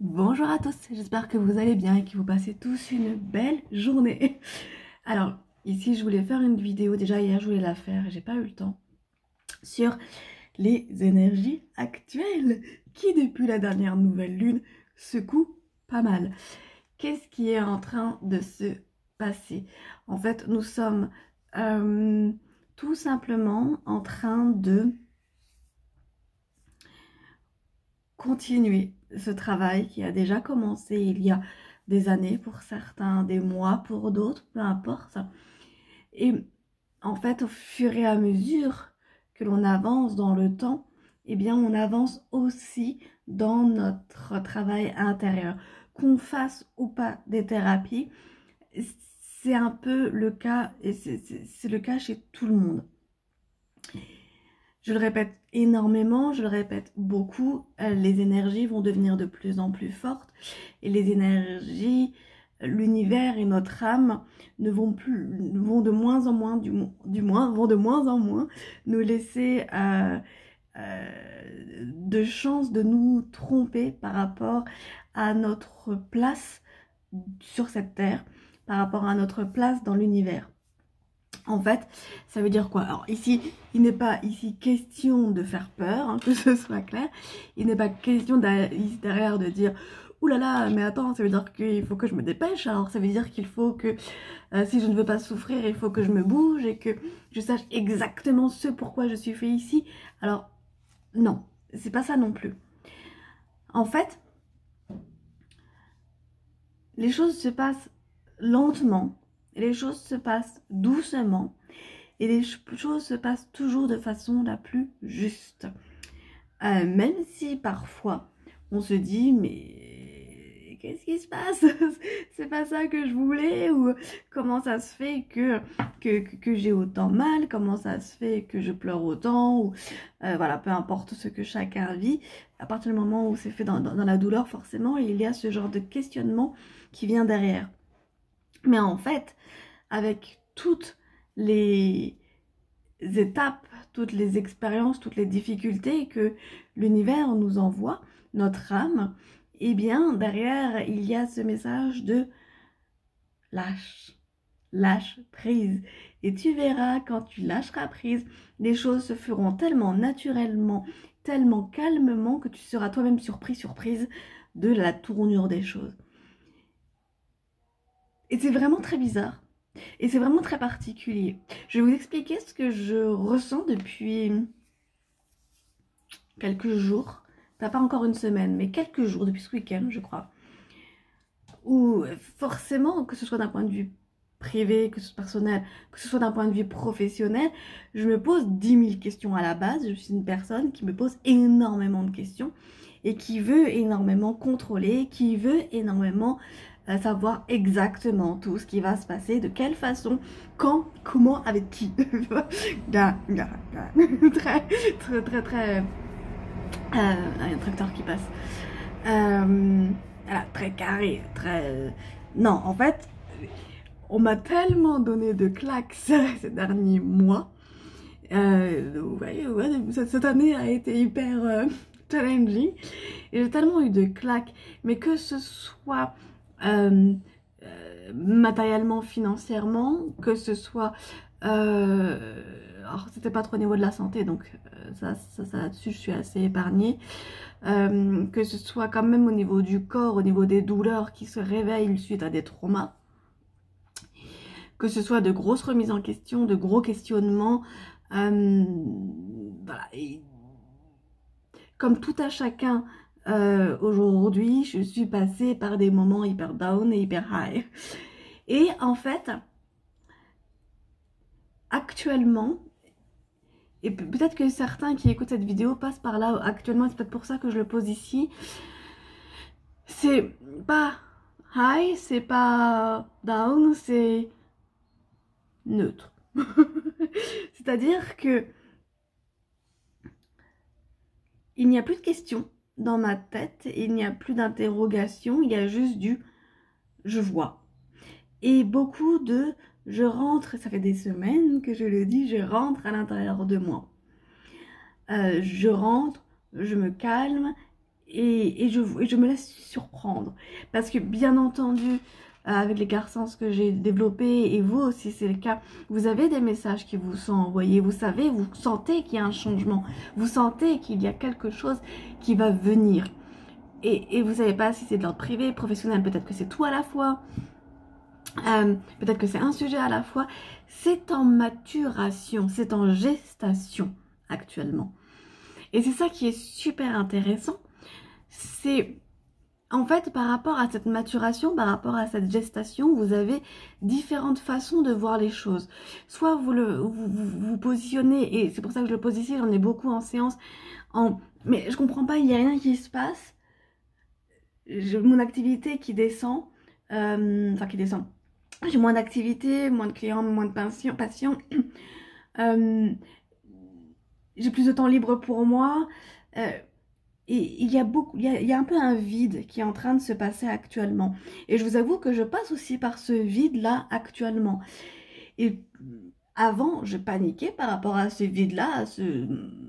Bonjour à tous, j'espère que vous allez bien et que vous passez tous une belle journée. Alors, ici je voulais faire une vidéo, déjà hier je voulais la faire et j'ai pas eu le temps, sur les énergies actuelles qui depuis la dernière nouvelle lune secouent pas mal. Qu'est-ce qui est en train de se passer? En fait, nous sommes tout simplement en train de continuer ce travail qui a déjà commencé il y a des années pour certains, des mois pour d'autres, peu importe. Et en fait, au fur et à mesure que l'on avance dans le temps, eh bien, on avance aussi dans notre travail intérieur. Qu'on fasse ou pas des thérapies, c'est un peu le cas, et c'est le cas chez tout le monde. Je le répète énormément, je le répète beaucoup, les énergies vont devenir de plus en plus fortes et les énergies, l'univers et notre âme vont de moins en moins, vont de moins en moins nous laisser de chance de nous tromper par rapport à notre place sur cette terre, par rapport à notre place dans l'univers. En fait, ça veut dire quoi? Alors ici, il n'est pas ici question de faire peur, hein, que ce soit clair. Il n'est pas question derrière de dire ouh là là, mais attends, ça veut dire qu'il faut que je me dépêche. Alors ça veut dire qu'il faut que si je ne veux pas souffrir, il faut que je me bouge et que je sache exactement ce pourquoi je suis fait ici. Alors non, c'est pas ça non plus. En fait, les choses se passent lentement, les choses se passent doucement. Et les choses se passent toujours de façon la plus juste. Même si parfois on se dit mais qu'est-ce qui se passe? C'est pas ça que je voulais, ou comment ça se fait que j'ai autant mal, comment ça se fait que je pleure autant, ou voilà, peu importe ce que chacun vit, à partir du moment où c'est fait dans la douleur, forcément il y a ce genre de questionnement qui vient derrière. Mais en fait, avec toutes les étapes, toutes les expériences, toutes les difficultés que l'univers nous envoie, notre âme, et bien derrière il y a ce message de lâche prise. Et tu verras, quand tu lâcheras prise, les choses se feront tellement naturellement, tellement calmement que tu seras toi-même surprise de la tournure des choses. Et c'est vraiment très bizarre. Et c'est vraiment très particulier. Je vais vous expliquer ce que je ressens depuis quelques jours. Pas encore une semaine, mais quelques jours, depuis ce week-end, je crois. Où forcément, que ce soit d'un point de vue privé, que ce soit personnel, que ce soit d'un point de vue professionnel, je me pose 10 000 questions à la base. Je suis une personne qui me pose énormément de questions et qui veut énormément contrôler, qui veut énormément savoir exactement tout ce qui va se passer, de quelle façon, quand, comment, avec qui. Très il y a un tracteur qui passe. Voilà, très carré, très... Non, en fait, on m'a tellement donné de claques ces derniers mois. Vous voyez, ouais, cette année a été hyper challenging. Et j'ai tellement eu de claques, mais que ce soit matériellement, financièrement, que ce soit... alors, c'était pas trop au niveau de la santé, donc ça là-dessus, je suis assez épargnée. Que ce soit quand même au niveau du corps, au niveau des douleurs qui se réveillent suite à des traumas, que ce soit de grosses remises en question, de gros questionnements, voilà. Et comme tout à chacun, aujourd'hui, je suis passée par des moments hyper down et hyper high. Et en fait, actuellement, et peut-être que certains qui écoutent cette vidéo passent par là actuellement, c'est peut-être pour ça que je le pose ici, c'est pas high, c'est pas down, c'est neutre. C'est-à-dire que il n'y a plus de questions dans ma tête, il n'y a plus d'interrogation, il y a juste du je vois. Et beaucoup de je rentre, ça fait des semaines que je le dis, je rentre à l'intérieur de moi. Je rentre, je me calme et je me laisse surprendre. Parce que bien entendu, avec les garçons que j'ai développés, et vous aussi c'est le cas, vous avez des messages qui vous sont envoyés, vous savez, vous sentez qu'il y a un changement, vous sentez qu'il y a quelque chose qui va venir. Et vous savez pas si c'est de l'ordre privé, professionnel, peut-être que c'est tout à la fois, peut-être que c'est un sujet à la fois. C'est en maturation, c'est en gestation actuellement. Et c'est ça qui est super intéressant, c'est en fait par rapport à cette maturation, par rapport à cette gestation, vous avez différentes façons de voir les choses. Soit vous positionnez, et c'est pour ça que je le pose ici, j'en ai beaucoup en séance, mais je comprends pas, il n'y a rien qui se passe, mon activité qui descend, enfin qui descend, j'ai moins d'activité, moins de clients, moins de patients, j'ai plus de temps libre pour moi, et il y a un peu un vide qui est en train de se passer actuellement. Et je vous avoue que je passe aussi par ce vide-là actuellement. Et avant, je paniquais par rapport à ce vide-là, à ce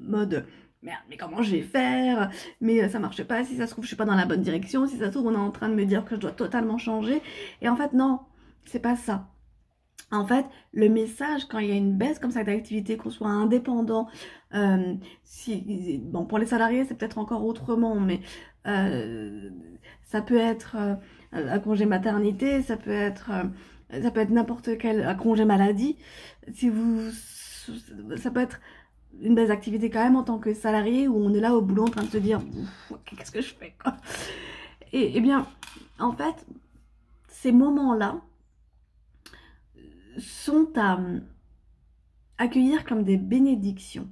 mode... Merde, mais comment je vais faire? Mais ça marche pas, si ça se trouve, je suis pas dans la bonne direction, si ça se trouve, on est en train de me dire que je dois totalement changer. Et en fait, non, c'est pas ça. En fait, le message, quand il y a une baisse comme ça d'activité, qu'on soit indépendant, bon, pour les salariés, c'est peut-être encore autrement, mais ça peut être un congé maternité, ça peut être n'importe quel congé maladie. Ça peut être une baisse d'activité quand même en tant que salarié, où on est là au boulot en train de se dire qu'est-ce que je fais quoi. Et bien, en fait, ces moments-là sont à accueillir comme des bénédictions.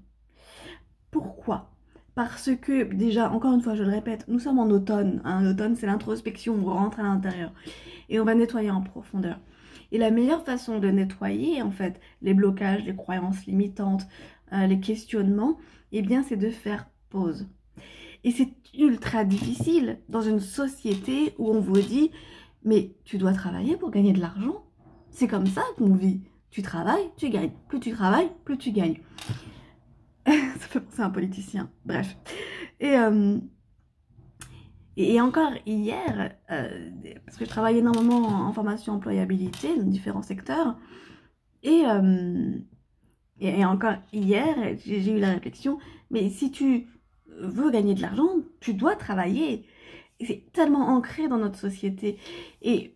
Pourquoi? Parce que déjà, encore une fois, je le répète, nous sommes en automne. L'automne, c'est l'introspection, on rentre à l'intérieur et on va nettoyer en profondeur. Et la meilleure façon de nettoyer, en fait, les blocages, les croyances limitantes, les questionnements, eh bien, c'est de faire pause. Et c'est ultra difficile dans une société où on vous dit « Mais tu dois travailler pour gagner de l'argent. C'est comme ça qu'on vit. Tu travailles, tu gagnes. Plus tu travailles, plus tu gagnes. » Ça fait penser à un politicien. Bref. Et encore hier, parce que je travaille énormément en formation employabilité dans différents secteurs, et encore hier, j'ai eu la réflexion, mais si tu veux gagner de l'argent, tu dois travailler. C'est tellement ancré dans notre société. Et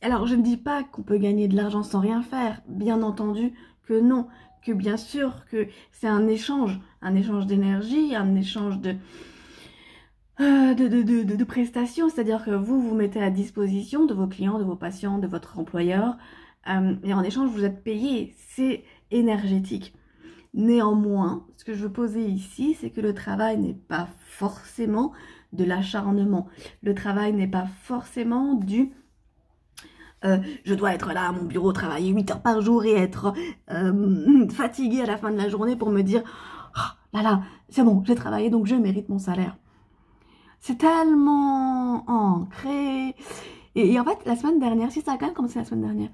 alors, je ne dis pas qu'on peut gagner de l'argent sans rien faire, bien entendu que non, que bien sûr que c'est un échange d'énergie, un échange de prestations, c'est-à-dire que vous mettez à disposition de vos clients, de vos patients, de votre employeur, et en échange, vous êtes payé, c'est énergétique. Néanmoins, ce que je veux poser ici, c'est que le travail n'est pas forcément de l'acharnement. Le travail n'est pas forcément du je dois être là à mon bureau, travailler 8 heures par jour et être fatiguée à la fin de la journée pour me dire oh, là, c'est bon, j'ai travaillé donc je mérite mon salaire. C'est tellement ancré. Et en fait, la semaine dernière, si ça a quand même commencé la semaine dernière,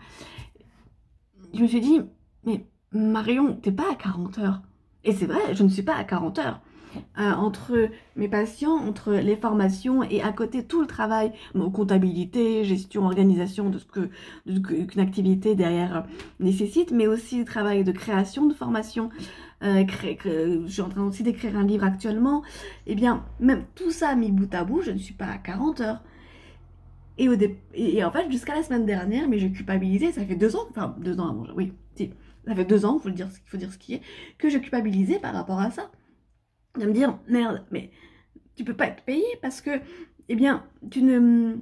je me suis dit, mais Marion, t'es pas à 40 heures. Et c'est vrai, je ne suis pas à 40 heures. Entre mes patients, entre les formations et à côté tout le travail, comptabilité, gestion, organisation de ce qu'une activité derrière nécessite, mais aussi le travail de création de formation. Je suis en train aussi d'écrire un livre actuellement. Et bien, même tout ça mis bout à bout, je ne suis pas à 40 heures. Et en fait, jusqu'à la semaine dernière, mais je culpabilisais, ça fait 2 ans, enfin 2 ans avant, oui, si, ça fait 2 ans, il faut dire ce qui est, que je culpabilisais par rapport à ça. De me dire, merde, mais tu peux pas être payé parce que, eh bien, tu ne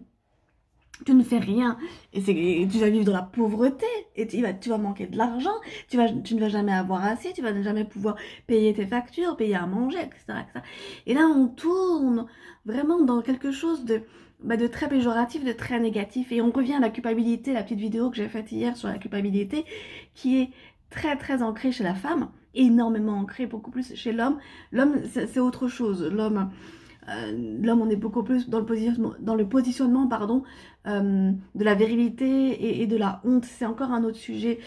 fais rien et tu vas vivre dans la pauvreté et tu vas manquer de l'argent, tu ne vas jamais avoir assez, tu vas jamais pouvoir payer tes factures, payer à manger, etc., etc. Et là, on tourne vraiment dans quelque chose de très péjoratif, de très négatif, et on revient à la culpabilité, la petite vidéo que j'ai faite hier sur la culpabilité, qui est très très ancrée chez la femme, énormément ancrée, beaucoup plus chez l'homme. L'homme, c'est autre chose. L'homme, on est beaucoup plus dans le positionnement pardon, de la virilité et de la honte. C'est encore un autre sujet.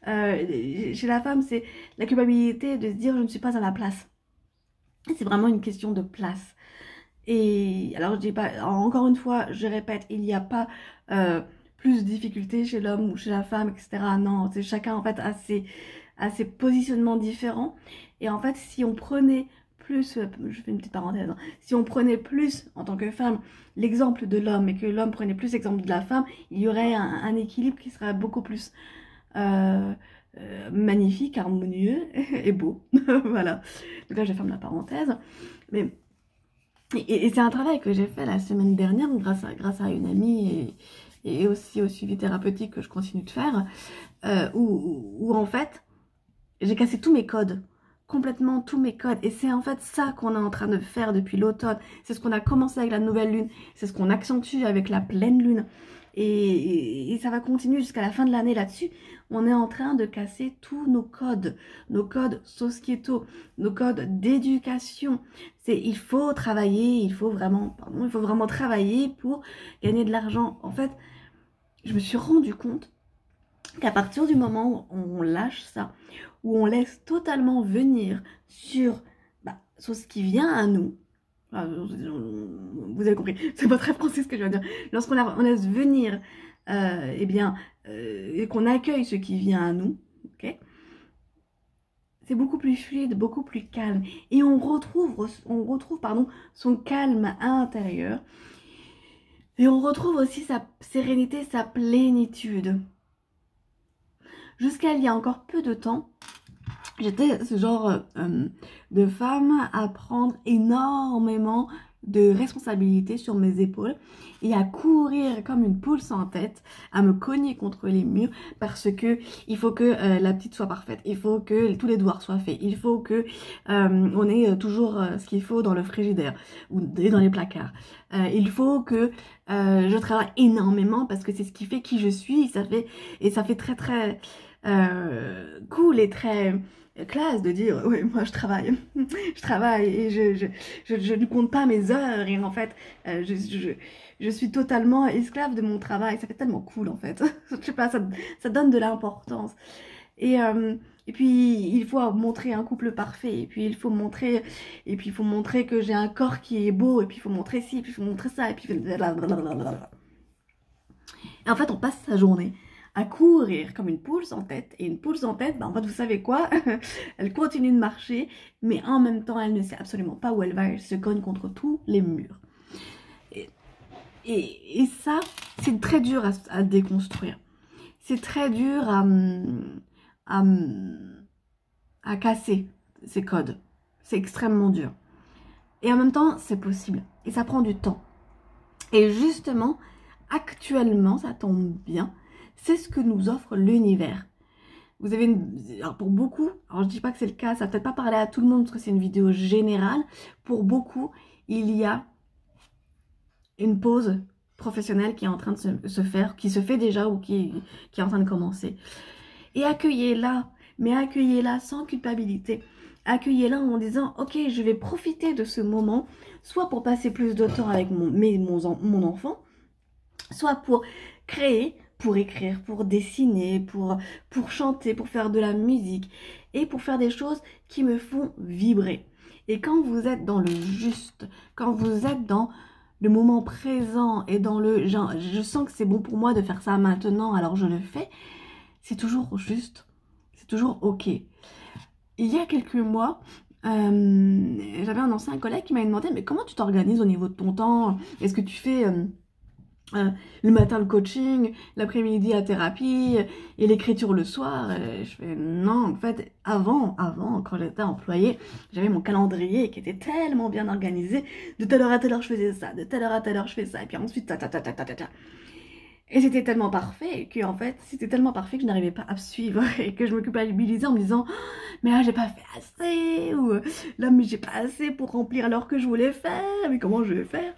Chez la femme, c'est la culpabilité de se dire je ne suis pas à la place. C'est vraiment une question de place. Et alors, je dis pas, encore une fois, je répète, il n'y a pas plus de difficultés chez l'homme ou chez la femme, etc. Non, c'est chacun en fait a ses positionnements différents. Et en fait, si on prenait plus, je fais une petite parenthèse, hein, si on prenait plus en tant que femme l'exemple de l'homme et que l'homme prenait plus l'exemple de la femme, il y aurait un équilibre qui serait beaucoup plus euh, magnifique, harmonieux et beau. Voilà. Donc là, je ferme la parenthèse. Mais et c'est un travail que j'ai fait la semaine dernière grâce à une amie et aussi au suivi thérapeutique que je continue de faire, où en fait, j'ai cassé tous mes codes, complètement tous mes codes. Et c'est en fait ça qu'on est en train de faire depuis l'automne. C'est ce qu'on a commencé avec la nouvelle lune, c'est ce qu'on accentue avec la pleine lune. Et ça va continuer jusqu'à la fin de l'année là-dessus. On est en train de casser tous nos codes sociétaux, nos codes d'éducation. Il faut travailler, il faut vraiment travailler pour gagner de l'argent. En fait, je me suis rendu compte qu'à partir du moment où on lâche ça, où on laisse totalement venir sur ce qui vient à nous, vous avez compris, c'est pas très français ce que je veux dire, lorsqu'on on laisse venir, et qu'on accueille ce qui vient à nous, ok, c'est beaucoup plus fluide, beaucoup plus calme, et on retrouve son calme intérieur, et on retrouve aussi sa sérénité, sa plénitude. Jusqu'à il y a encore peu de temps, j'étais ce genre de femme à prendre énormément de responsabilités sur mes épaules et à courir comme une poule sans tête, à me cogner contre les murs parce que il faut que la petite soit parfaite, il faut que tous les devoirs soient faits, il faut que on ait toujours ce qu'il faut dans le frigidaire ou dans les placards. Il faut que je travaille énormément parce que c'est ce qui fait qui je suis, ça fait très très cool et très classe de dire oui, moi je travaille et je ne compte pas mes heures et en fait je suis totalement esclave de mon travail. Ça fait tellement cool en fait. Je sais pas, ça donne de l'importance et puis il faut montrer un couple parfait et puis il faut montrer que j'ai un corps qui est beau et puis il faut montrer ci et puis il faut montrer ça et puis blablabla. Et en fait on passe sa journée à courir comme une poule sans tête. Et une poule sans tête, en fait, vous savez quoi? Elle continue de marcher, mais en même temps, elle ne sait absolument pas où elle va. Elle se cogne contre tous les murs. Et ça, c'est très dur à déconstruire. C'est très dur à casser ces codes. C'est extrêmement dur. Et en même temps, c'est possible. Et ça prend du temps. Et justement, actuellement, ça tombe bien. C'est ce que nous offre l'univers. Vous avez alors pour beaucoup, alors je dis pas que c'est le cas, ça va peut-être pas parler à tout le monde parce que c'est une vidéo générale. Pour beaucoup, il y a une pause professionnelle qui est en train de se faire, qui se fait déjà ou qui est en train de commencer. Et accueillez-la, mais accueillez-la sans culpabilité. Accueillez-la en disant, ok, je vais profiter de ce moment, soit pour passer plus de temps avec mon enfant, soit pour créer, pour écrire, pour dessiner, pour chanter, pour faire de la musique et pour faire des choses qui me font vibrer. Et quand vous êtes dans le juste, quand vous êtes dans le moment présent et dans le genre, je sens que c'est bon pour moi de faire ça maintenant, alors je le fais, c'est toujours juste, c'est toujours ok. Il y a quelques mois, j'avais un ancien collègue qui m'avait demandé mais comment tu t'organises au niveau de ton temps? Est-ce que tu fais le matin le coaching, l'après-midi la thérapie et l'écriture le soir? Et je fais non, en fait avant quand j'étais employée, j'avais mon calendrier qui était tellement bien organisé, de telle heure à telle heure je faisais ça, de telle heure à telle heure je fais ça et puis ensuite ta. Et c'était tellement parfait que en fait c'était tellement parfait que je n'arrivais pas à suivre et que je me culpabilisais en me disant mais là j'ai pas fait assez ou là mais j'ai pas assez pour remplir l'heure que je voulais faire, mais comment je vais faire?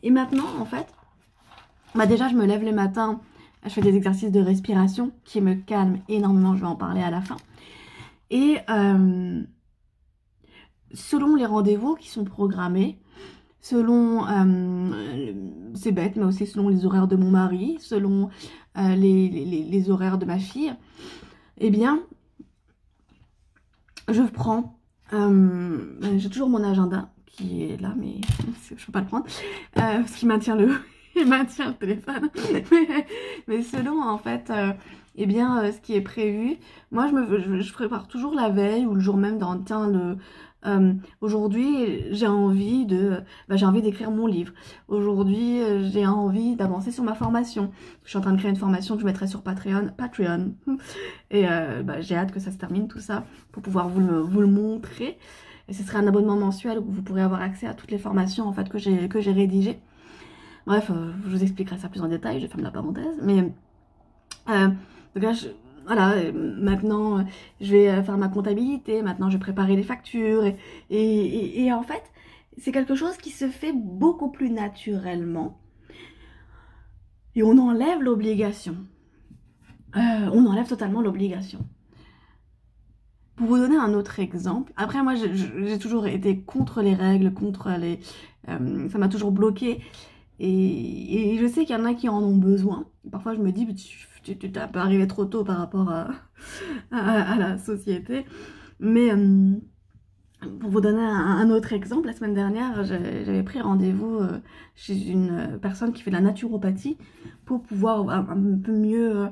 Et maintenant en fait déjà je me lève le matin, je fais des exercices de respiration qui me calment énormément, je vais en parler à la fin. Et selon les rendez-vous qui sont programmés, selon, c'est bête, mais aussi selon les horaires de mon mari, selon les horaires de ma fille, eh bien, je prends J'ai toujours mon agenda qui est là, mais je peux pas le prendre parce qu'il maintient il maintient le téléphone. Mais selon en fait, eh bien, ce qui est prévu, moi je prépare toujours la veille ou le jour même dans tiens aujourd'hui j'ai envie d'écrire mon livre. Aujourd'hui j'ai envie d'avancer sur ma formation. Je suis en train de créer une formation que je mettrai sur Patreon. Et j'ai hâte que ça se termine tout ça pour pouvoir vous le montrer. Et ce serait un abonnement mensuel où vous pourrez avoir accès à toutes les formations en fait que j'ai rédigées. Bref, je vous expliquerai ça plus en détail, je ferme la parenthèse. Mais donc là, voilà, maintenant je vais faire ma comptabilité, maintenant je vais préparer les factures. Et en fait, c'est quelque chose qui se fait beaucoup plus naturellement. Et on enlève l'obligation. On enlève totalement l'obligation. Pour vous donner un autre exemple, après moi j'ai toujours été contre les règles, ça m'a toujours bloqué. Et je sais qu'il y en a qui en ont besoin. Parfois je me dis, tu t'es un peu arrivé trop tôt par rapport à la société. Mais pour vous donner un autre exemple, la semaine dernière, j'avais pris rendez-vous chez une personne qui fait de la naturopathie pour pouvoir un peu mieux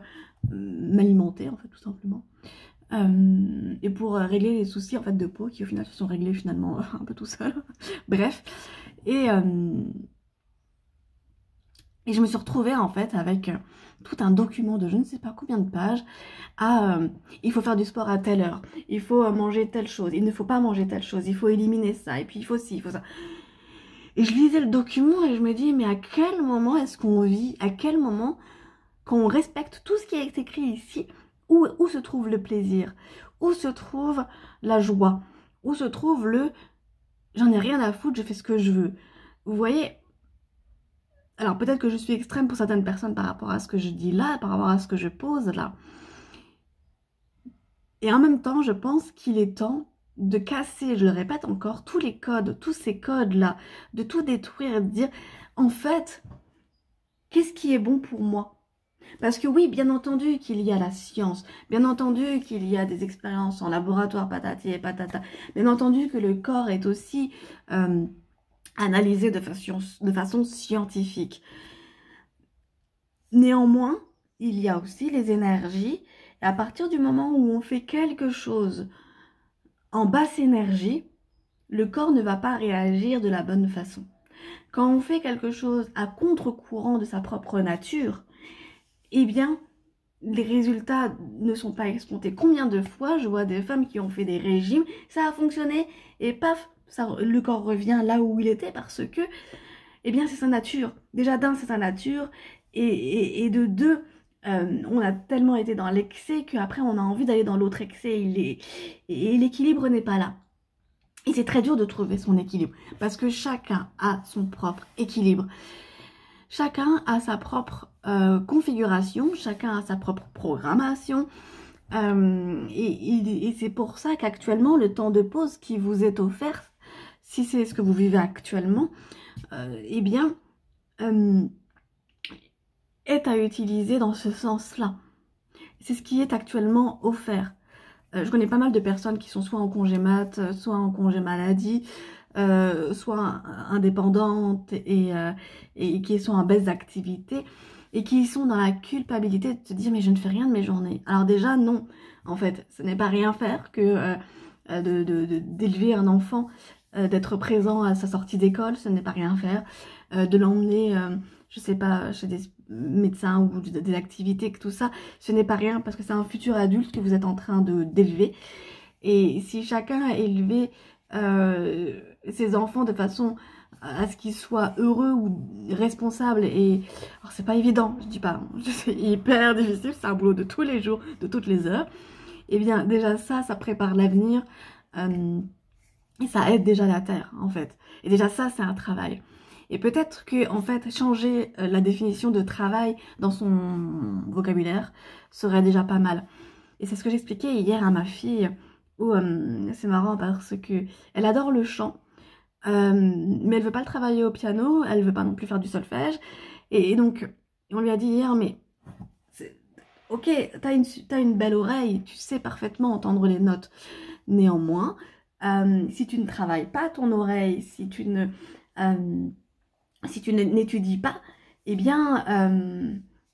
m'alimenter, en fait, tout simplement. Et pour régler les soucis en fait de peau qui au final se sont réglés finalement un peu tout seul. Bref. Et je me suis retrouvée en fait avec tout un document de je ne sais pas combien de pages il faut faire du sport à telle heure, il faut manger telle chose, il ne faut pas manger telle chose, il faut éliminer ça, et puis il faut ci, il faut ça. Et je lisais le document et je me dis mais à quel moment est-ce qu'on vit, à quel moment quand on respecte tout ce qui est écrit ici, où se trouve le plaisir, où se trouve la joie, où se trouve le j'en ai rien à foutre, je fais ce que je veux. Vous voyez? Alors peut-être que je suis extrême pour certaines personnes par rapport à ce que je dis là, par rapport à ce que je pose là. Et en même temps, je pense qu'il est temps de casser, je le répète encore, tous les codes, tous ces codes-là, de tout détruire et de dire, en fait, qu'est-ce qui est bon pour moi? Parce que oui, bien entendu qu'il y a la science, bien entendu qu'il y a des expériences en laboratoire, patati et patata, bien entendu que le corps est aussi analysé de façon scientifique. Néanmoins, il y a aussi les énergies, et à partir du moment où on fait quelque chose en basse énergie, le corps ne va pas réagir de la bonne façon. Quand on fait quelque chose à contre-courant de sa propre nature, eh bien, les résultats ne sont pas escomptés. Combien de fois je vois des femmes qui ont fait des régimes, ça a fonctionné, et paf, le corps revient là où il était parce que, eh bien, c'est sa nature. Déjà, d'un, c'est sa nature, et de deux, on a tellement été dans l'excès qu'après, on a envie d'aller dans l'autre excès, et l'équilibre n'est pas là. Et c'est très dur de trouver son équilibre, parce que chacun a son propre équilibre. Chacun a sa propre configuration, chacun a sa propre programmation. Et c'est pour ça qu'actuellement, le temps de pause qui vous est offert, si c'est ce que vous vivez actuellement, eh bien, est à utiliser dans ce sens-là. C'est ce qui est actuellement offert. Je connais pas mal de personnes qui sont soit en congé mat, soit en congé maladie, soit indépendantes et qui sont en baisse d'activité et qui sont dans la culpabilité de se dire mais je ne fais rien de mes journées. Alors déjà non, en fait, ce n'est pas rien faire que d'élever un enfant, d'être présent à sa sortie d'école, ce n'est pas rien faire, de l'emmener, je sais pas, chez des médecins ou des activités, que tout ça, ce n'est pas rien parce que c'est un futur adulte que vous êtes en train d'élever. Et si chacun a élevé ses enfants de façon à ce qu'ils soient heureux ou responsables, et alors c'est pas évident, je dis pas, c'est hyper difficile, c'est un boulot de tous les jours, de toutes les heures, et bien déjà ça prépare l'avenir, et ça aide déjà la terre en fait, et déjà ça c'est un travail. Et peut-être que en fait changer la définition de travail dans son vocabulaire serait déjà pas mal. Et c'est ce que j'expliquais hier à ma fille, où c'est marrant parce que elle adore le chant, mais elle veut pas le travailler au piano, elle veut pas non plus faire du solfège. Et donc on lui a dit hier, mais ok, t'as une belle oreille, tu sais parfaitement entendre les notes. Néanmoins, si tu ne travailles pas ton oreille, si tu n'étudies pas, eh bien,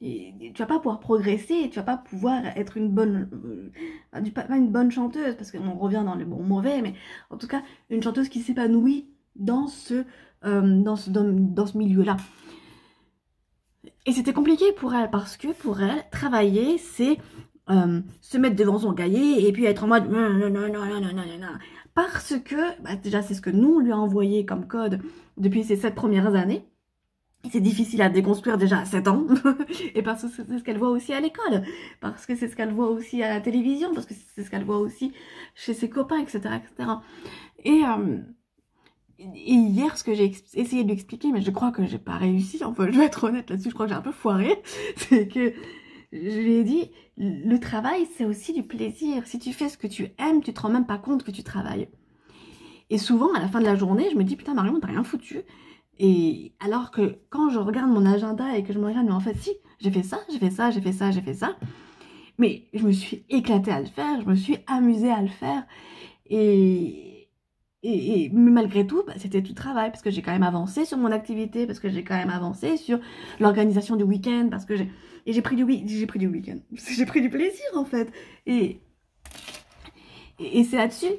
tu vas pas pouvoir progresser, tu vas pas pouvoir être une bonne, pas une bonne chanteuse, parce qu'on revient dans le bon mauvais, mais en tout cas, une chanteuse qui s'épanouit dans ce milieu-là. Et c'était compliqué pour elle, parce que pour elle, travailler, c'est se mettre devant son cahier et puis être en mode non, non, non, non, non, non, non. Parce que, bah, déjà, c'est ce que nous, on lui a envoyé comme code depuis ces 7 premières années. C'est difficile à déconstruire déjà à 7 ans. Et parce que c'est ce qu'elle voit aussi à l'école. Parce que c'est ce qu'elle voit aussi à la télévision. Parce que c'est ce qu'elle voit aussi chez ses copains, etc. etc. Et hier, ce que j'ai essayé de lui expliquer, mais je crois que j'ai pas réussi, enfin je vais être honnête là-dessus, je crois que j'ai un peu foiré, c'est que je lui ai dit, le travail c'est aussi du plaisir. Si tu fais ce que tu aimes, tu te rends même pas compte que tu travailles. Et souvent, à la fin de la journée, je me dis, putain Marion, t'as rien foutu. Et alors que quand je regarde mon agenda et que je me regarde, mais en fait si, j'ai fait ça, j'ai fait ça, j'ai fait ça, j'ai fait ça. Mais je me suis éclatée à le faire, je me suis amusée à le faire. Mais malgré tout, bah, c'était du travail, parce que j'ai quand même avancé sur mon activité, parce que j'ai quand même avancé sur l'organisation du week-end, parce que j'ai pris du week-end, j'ai pris du plaisir en fait. Et c'est là-dessus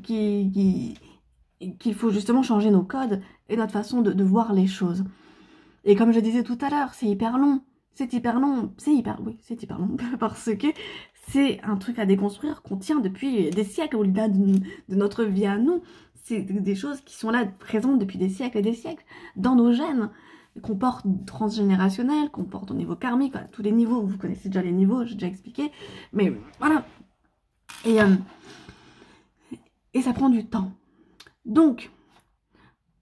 qu'il faut justement changer nos codes et notre façon de voir les choses. Et comme je disais tout à l'heure, c'est hyper long. C'est hyper long, oui, c'est hyper long, parce que c'est un truc à déconstruire qu'on tient depuis des siècles au-delà de notre vie à nous. C'est des choses qui sont là, présentes depuis des siècles et des siècles, dans nos gènes, qu'on porte transgénérationnel, qu'on porte au niveau karmique, voilà, tous les niveaux, vous connaissez déjà les niveaux, j'ai déjà expliqué, mais voilà. Et ça prend du temps. Donc,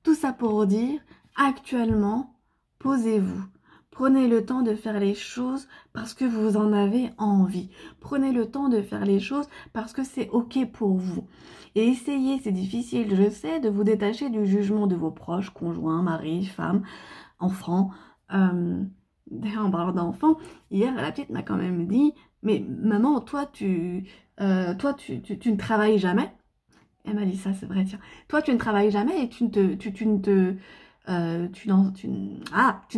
tout ça pour dire, actuellement, posez-vous. Prenez le temps de faire les choses parce que vous en avez envie. Prenez le temps de faire les choses parce que c'est ok pour vous. Et essayez, c'est difficile, je sais, de vous détacher du jugement de vos proches, conjoints, maris, femmes, enfants. D'ailleurs, en parlant d'enfants, hier, la petite m'a quand même dit, mais maman, toi, tu ne travailles jamais. Elle m'a dit ça, c'est vrai, tiens. Toi, tu ne travailles jamais et tu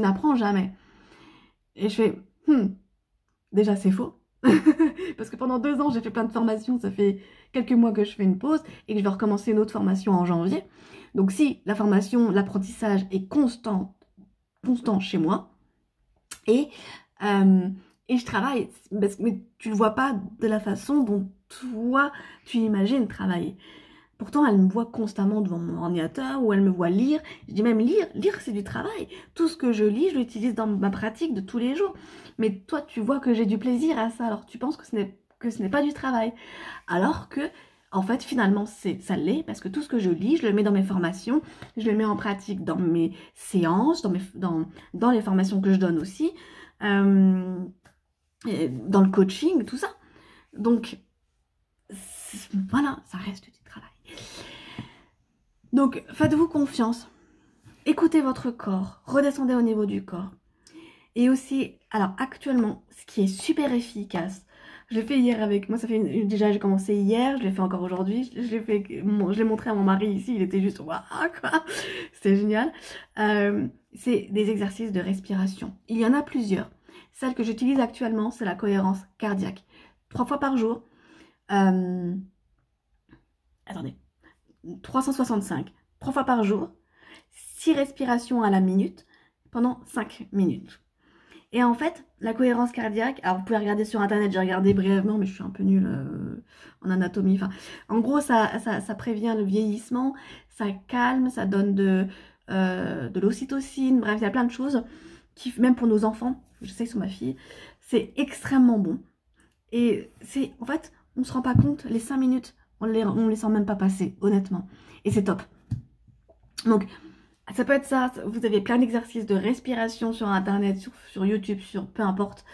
n'apprends jamais. Et je fais, déjà c'est faux. Parce que pendant 2 ans, j'ai fait plein de formations, ça fait quelques mois que je fais une pause et que je vais recommencer une autre formation en janvier. Donc si la formation, l'apprentissage est constant chez moi, et je travaille, mais tu le vois pas de la façon dont toi, tu imagines travailler. Pourtant, elle me voit constamment devant mon ordinateur ou elle me voit lire. Je dis même lire c'est du travail. Tout ce que je lis, je l'utilise dans ma pratique de tous les jours. Mais toi, tu vois que j'ai du plaisir à ça, alors tu penses que ce n'est pas du travail. Alors que, en fait, finalement, ça l'est, parce que tout ce que je lis, je le mets dans mes formations, je le mets en pratique dans mes séances, dans les formations que je donne aussi, dans le coaching, tout ça. Donc, voilà, ça reste du travail. Donc, faites-vous confiance. Écoutez votre corps. Redescendez au niveau du corps. Et aussi, alors actuellement, ce qui est super efficace, je l'ai fait hier avec moi, ça fait déjà j'ai commencé hier, je l'ai fait encore aujourd'hui, je l'ai montré à mon mari ici, il était juste waouh quoi, c'était génial. C'est des exercices de respiration. Il y en a plusieurs. Celle que j'utilise actuellement, c'est la cohérence cardiaque. 3 fois par jour. Attendez. 365, 3 fois par jour, 6 respirations à la minute, pendant 5 minutes. Et en fait, la cohérence cardiaque, alors vous pouvez regarder sur internet, j'ai regardé brièvement, mais je suis un peu nulle en anatomie. Enfin, en gros, ça prévient le vieillissement, ça calme, ça donne de l'ocytocine, bref, il y a plein de choses, qui, même pour nos enfants, je sais que sur ma fille, c'est extrêmement bon. Et c'est, en fait, on ne se rend pas compte, les 5 minutes, on les sent même pas passer, honnêtement. Et c'est top. Donc, ça peut être ça. Vous avez plein d'exercices de respiration sur internet, sur YouTube, peu importe.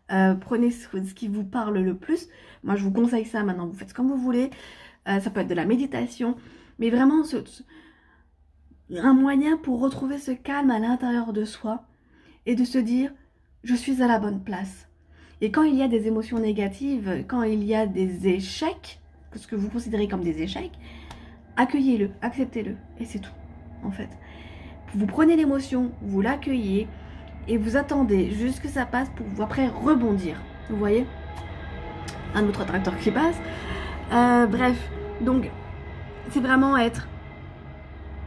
Prenez ce qui vous parle le plus. Moi, je vous conseille ça maintenant. Vous faites comme vous voulez. Ça peut être de la méditation. Mais vraiment, un moyen pour retrouver ce calme à l'intérieur de soi et de se dire, je suis à la bonne place. Et quand il y a des émotions négatives, quand il y a des échecs, ce que vous considérez comme des échecs, accueillez-le, acceptez-le, et c'est tout, en fait. Vous prenez l'émotion, vous l'accueillez, et vous attendez juste que ça passe pour vous après rebondir. Vous voyez? Un autre tracteur qui passe. Bref, donc, c'est vraiment être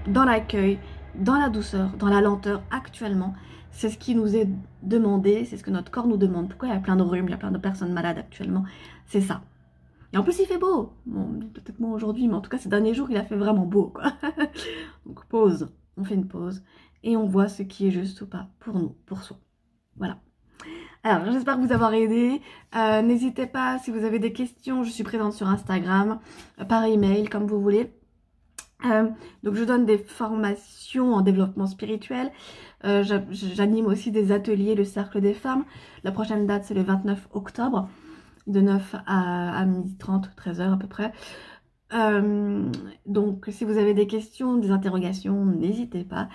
dans l'accueil, dans la douceur, dans la lenteur actuellement. C'est ce qui nous est demandé, c'est ce que notre corps nous demande. Pourquoi il y a plein de rhumes, il y a plein de personnes malades actuellement? C'est ça. Et en plus il fait beau. Bon, peut-être moins aujourd'hui, mais en tout cas ces derniers jours il a fait vraiment beau, quoi. Donc pause, on fait une pause et on voit ce qui est juste ou pas pour nous, pour soi. Voilà. Alors j'espère vous avoir aidé. N'hésitez pas, si vous avez des questions, je suis présente sur Instagram, par email, comme vous voulez. Donc je donne des formations en développement spirituel, j'anime aussi des ateliers, le cercle des femmes. La prochaine date c'est le 29 octobre de 9 à 12h30, 13h à peu près. Donc si vous avez des questions, des interrogations, n'hésitez pas.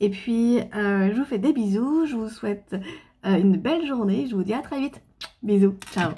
Et puis je vous fais des bisous, je vous souhaite une belle journée, je vous dis à très vite. Bisous, ciao.